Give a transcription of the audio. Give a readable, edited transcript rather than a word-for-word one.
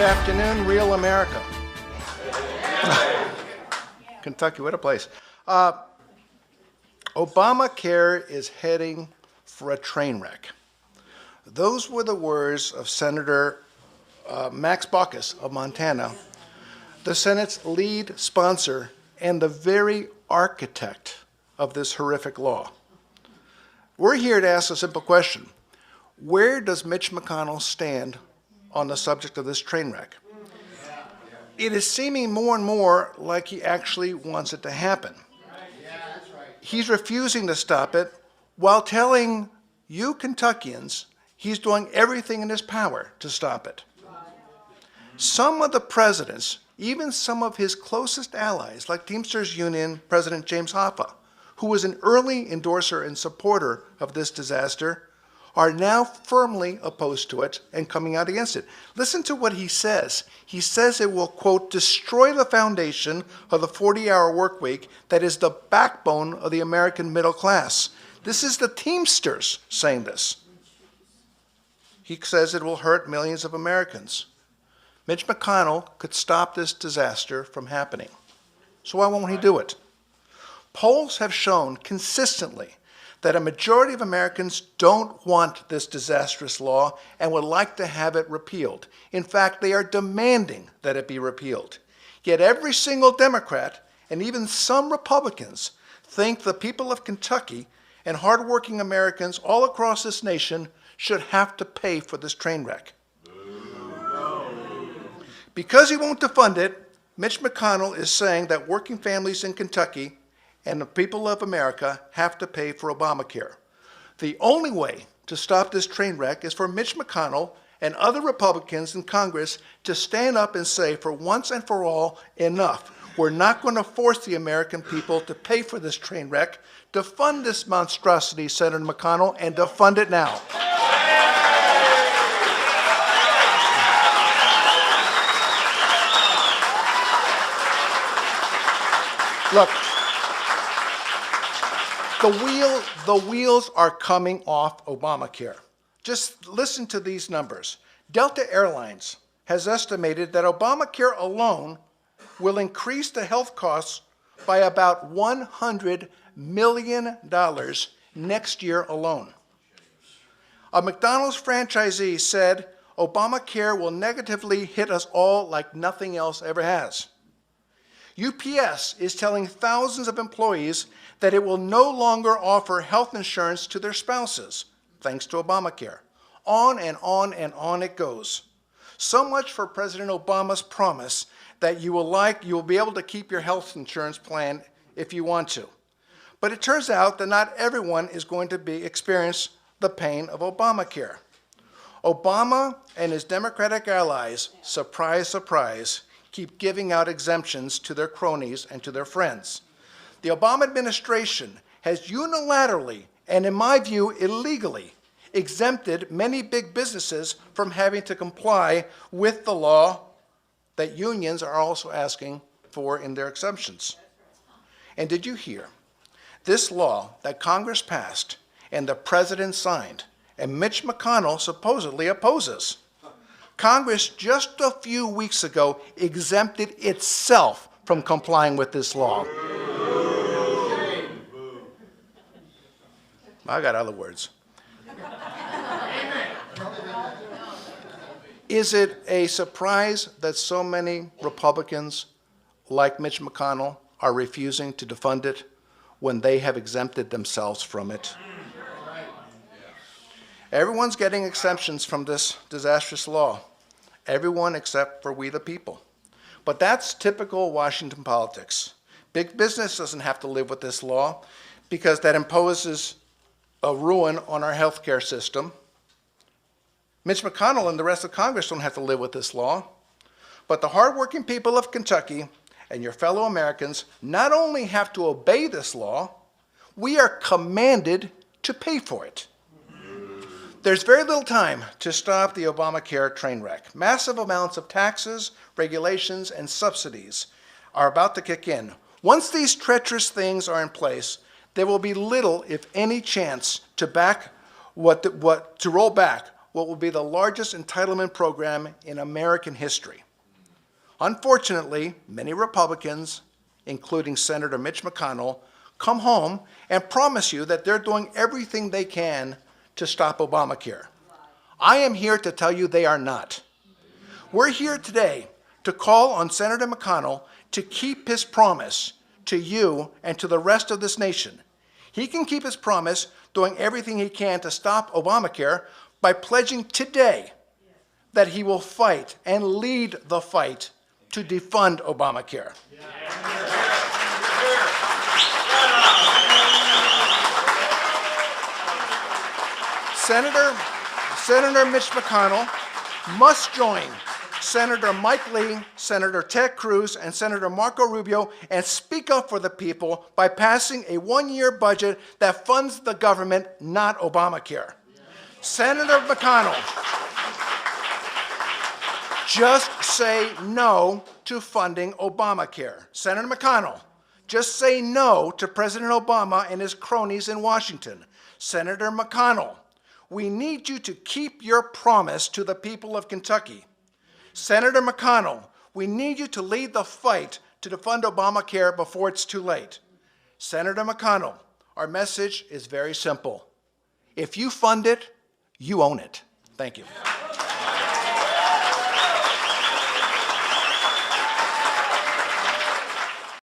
afternoon, real America. Kentucky, what a place. Obamacare is heading for a train wreck. Those were the words of Senator Max Baucus of Montana, the Senate's lead sponsor and the very architect of this horrific law. We're here to ask a simple question. Where does Mitch McConnell stand on the subject of this train wreck? It is seeming more and more like he actually wants it to happen. He's refusing to stop it while telling you Kentuckians he's doing everything in his power to stop it. Some of the presidents, even some of his closest allies, like Teamsters Union President James Hoffa, who was an early endorser and supporter of this disaster, are now firmly opposed to it and coming out against it. Listen to what he says. He says it will, quote, destroy the foundation of the 40-hour work week that is the backbone of the American middle class. This is the Teamsters saying this. He says it will hurt millions of Americans. Mitch McConnell could stop this disaster from happening. So why won't he do it? Polls have shown consistently that a majority of Americans don't want this disastrous law and would like to have it repealed. In fact, they are demanding that it be repealed. Yet every single Democrat and even some Republicans think the people of Kentucky and hardworking Americans all across this nation should have to pay for this train wreck. Because he won't defund it, Mitch McConnell is saying that working families in Kentucky and the people of America have to pay for Obamacare. The only way to stop this train wreck is for Mitch McConnell and other Republicans in Congress to stand up and say, for once and for all, enough. We're not going to force the American people to pay for this train wreck. Defund this monstrosity, Senator McConnell, and defund it now. Look, the wheels are coming off Obamacare. Just listen to these numbers. Delta Airlines has estimated that Obamacare alone will increase the health costs by about $100 million next year alone. A McDonald's franchisee said Obamacare will negatively hit us all like nothing else ever has. UPS is telling thousands of employees that it will no longer offer health insurance to their spouses, thanks to Obamacare. On and on and on it goes. So much for President Obama's promise that you will be able to keep your health insurance plan if you want to. But it turns out that not everyone is going to experience the pain of Obamacare. Obama and his Democratic allies, surprise, surprise, keep giving out exemptions to their cronies and to their friends. The Obama administration has unilaterally, and in my view, illegally, exempted many big businesses from having to comply with the law that unions are also asking for in their exemptions. And did you hear? This law that Congress passed and the president signed, and Mitch McConnell supposedly opposes. Congress just a few weeks ago exempted itself from complying with this law. I got other words. Is it a surprise that so many Republicans, like Mitch McConnell, are refusing to defund it when they have exempted themselves from it? Everyone's getting exemptions from this disastrous law. Everyone except for we the people. But that's typical Washington politics. Big business doesn't have to live with this law because that imposes a ruin on our healthcare system. Mitch McConnell and the rest of Congress don't have to live with this law. But the hardworking people of Kentucky and your fellow Americans not only have to obey this law, we are commanded to pay for it. There's very little time to stop the Obamacare train wreck. Massive amounts of taxes, regulations, and subsidies are about to kick in. Once these treacherous things are in place, there will be little, if any, chance to roll back what will be the largest entitlement program in American history. Unfortunately, many Republicans, including Senator Mitch McConnell, come home and promise you that they're doing everything they can to stop Obamacare. I am here to tell you they are not. We're here today to call on Senator McConnell to keep his promise to you and to the rest of this nation. He can keep his promise doing everything he can to stop Obamacare by pledging today that he will fight and lead the fight to defund Obamacare. Senator Mitch McConnell must join Senator Mike Lee, Senator Ted Cruz, and Senator Marco Rubio and speak up for the people by passing a one-year budget that funds the government, not Obamacare. Senator McConnell, just say no to funding Obamacare. Senator McConnell, just say no to President Obama and his cronies in Washington. Senator McConnell, we need you to keep your promise to the people of Kentucky. Senator McConnell, we need you to lead the fight to defund Obamacare before it's too late. Senator McConnell, our message is very simple. If you fund it, you own it. Thank you.